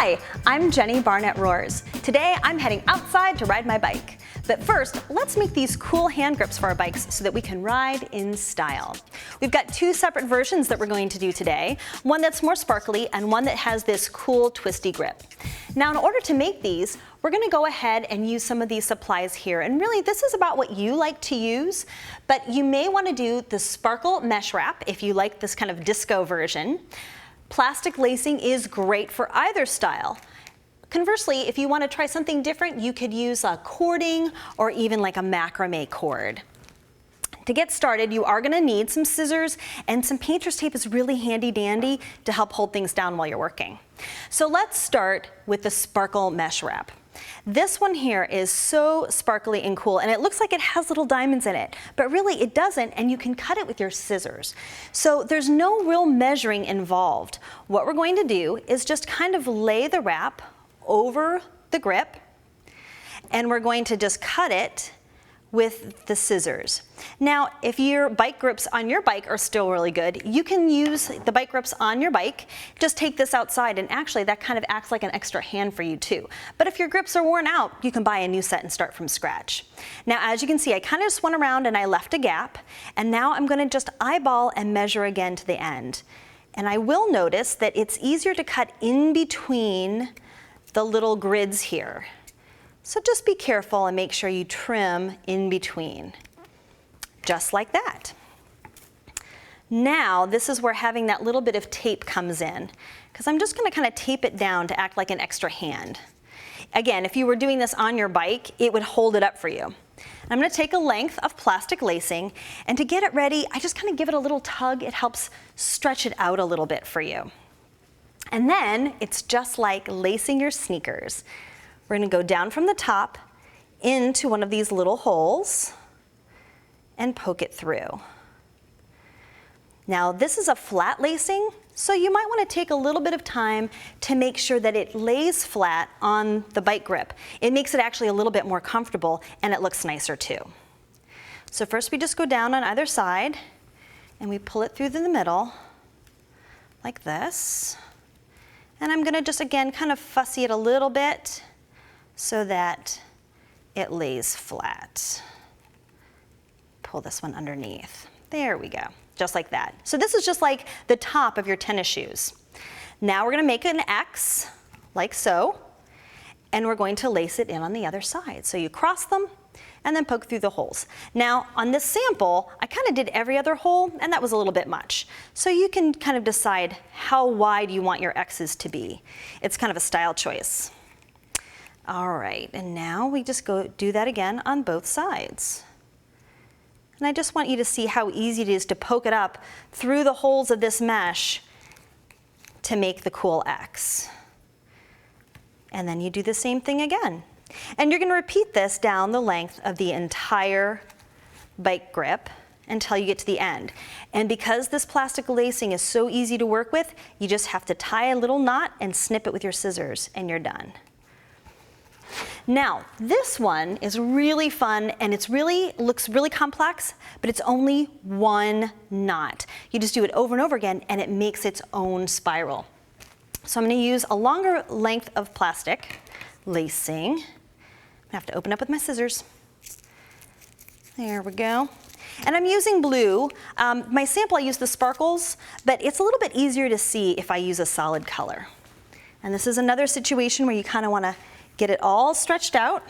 Hi, I'm Jenny Barnett Rohrs. Today I'm heading outside to ride my bike. But first, let's make these cool hand grips for our bikes so that we can ride in style. We've got two separate versions that we're going to do today, one that's more sparkly and one that has this cool twisty grip. Now in order to make these, we're going to go ahead and use some of these supplies here, and really this is about what you like to use, but you may want to do the sparkle mesh wrap if you like this kind of disco version. Plastic lacing is great for either style. Conversely, if you want to try something different, you could use a cording or even like a macrame cord. To get started, you are going to need some scissors, and some painter's tape is really handy dandy to help hold things down while you're working. So let's start with the sparkle mesh wrap. This one here is so sparkly and cool, and it looks like it has little diamonds in it, but really it doesn't, and you can cut it with your scissors. So there's no real measuring involved. What we're going to do is just kind of lay the wrap over the grip, and we're going to just cut it with the scissors. Now, if your bike grips on your bike are still really good, you can use the bike grips on your bike. Just take this outside, and actually that kind of acts like an extra hand for you too. But if your grips are worn out, you can buy a new set and start from scratch. Now, as you can see, I kind of just went around and I left a gap, and now I'm going to just eyeball and measure again to the end. And I will notice that it's easier to cut in between the little grids here. So just be careful and make sure you trim in between, just like that. Now, this is where having that little bit of tape comes in, because I'm just going to kind of tape it down to act like an extra hand. Again, if you were doing this on your bike, it would hold it up for you. I'm going to take a length of plastic lacing, and to get it ready, I just kind of give it a little tug. It helps stretch it out a little bit for you. And then it's just like lacing your sneakers. We're going to go down from the top into one of these little holes and poke it through. Now this is a flat lacing, so you might want to take a little bit of time to make sure that it lays flat on the bike grip. It makes it actually a little bit more comfortable, and it looks nicer too. So first we just go down on either side and we pull it through the middle like this. And I'm going to just again kind of fussy it a little bit so that it lays flat. Pull this one underneath. There we go, just like that. So this is just like the top of your tennis shoes. Now we're going to make an X, like so, and we're going to lace it in on the other side. So you cross them and then poke through the holes. Now on this sample, I kind of did every other hole, and that was a little bit much. So you can kind of decide how wide you want your X's to be. It's kind of a style choice. All right, and now we just go do that again on both sides. And I just want you to see how easy it is to poke it up through the holes of this mesh to make the cool X. And then you do the same thing again. And you're going to repeat this down the length of the entire bike grip until you get to the end. And because this plastic lacing is so easy to work with, you just have to tie a little knot and snip it with your scissors, and you're done. Now, this one is really fun, and it looks really complex, but it's only one knot. You just do it over and over again, and it makes its own spiral. So I'm going to use a longer length of plastic lacing. I have to open up with my scissors. There we go. And I'm using blue. My sample I use the sparkles, but it's a little bit easier to see if I use a solid color. And this is another situation where you kind of want to get it all stretched out.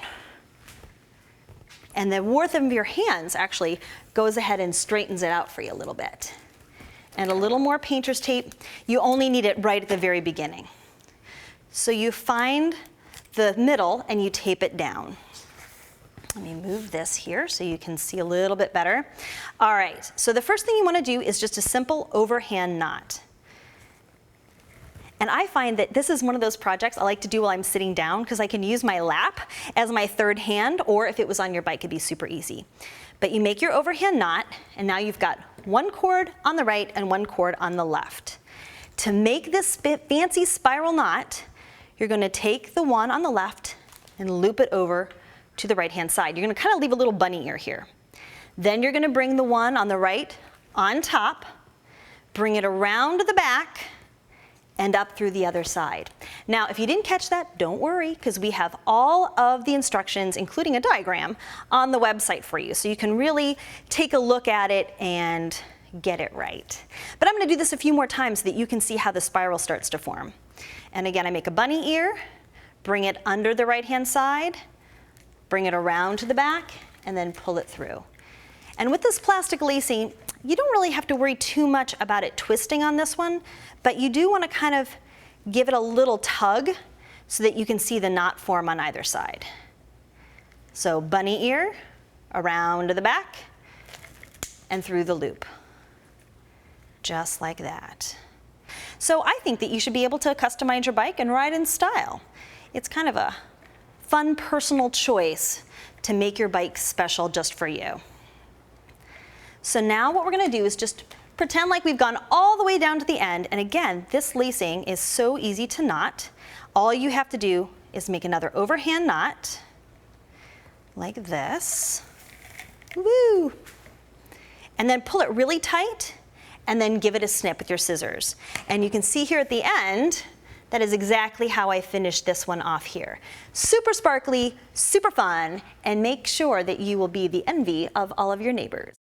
And the warmth of your hands actually goes ahead and straightens it out for you a little bit. And a little more painter's tape. You only need it right at the very beginning. So you find the middle and you tape it down. Let me move this here so you can see a little bit better. All right, so the first thing you want to do is just a simple overhand knot. And I find that this is one of those projects I like to do while I'm sitting down, because I can use my lap as my third hand, or if it was on your bike, it'd be super easy. But you make your overhand knot, and now you've got one cord on the right and one cord on the left. To make this fancy spiral knot, you're going to take the one on the left and loop it over to the right-hand side. You're going to kind of leave a little bunny ear here. Then you're going to bring the one on the right on top, bring it around to the back, and up through the other side. Now, if you didn't catch that, don't worry, because we have all of the instructions, including a diagram, on the website for you, so you can really take a look at it and get it right. But I'm going to do this a few more times so that you can see how the spiral starts to form. And again, I make a bunny ear, bring it under the right-hand side, bring it around to the back, and then pull it through. And with this plastic lacing, you don't really have to worry too much about it twisting on this one, but you do want to kind of give it a little tug so that you can see the knot form on either side. So bunny ear, around to the back, and through the loop. Just like that. So I think that you should be able to customize your bike and ride in style. It's kind of a fun personal choice to make your bike special just for you. So now what we're going to do is just pretend like we've gone all the way down to the end, and again, this lacing is so easy to knot. All you have to do is make another overhand knot, like this, woo, and then pull it really tight, and then give it a snip with your scissors. And you can see here at the end, that is exactly how I finished this one off here. Super sparkly, super fun, and make sure that you will be the envy of all of your neighbors.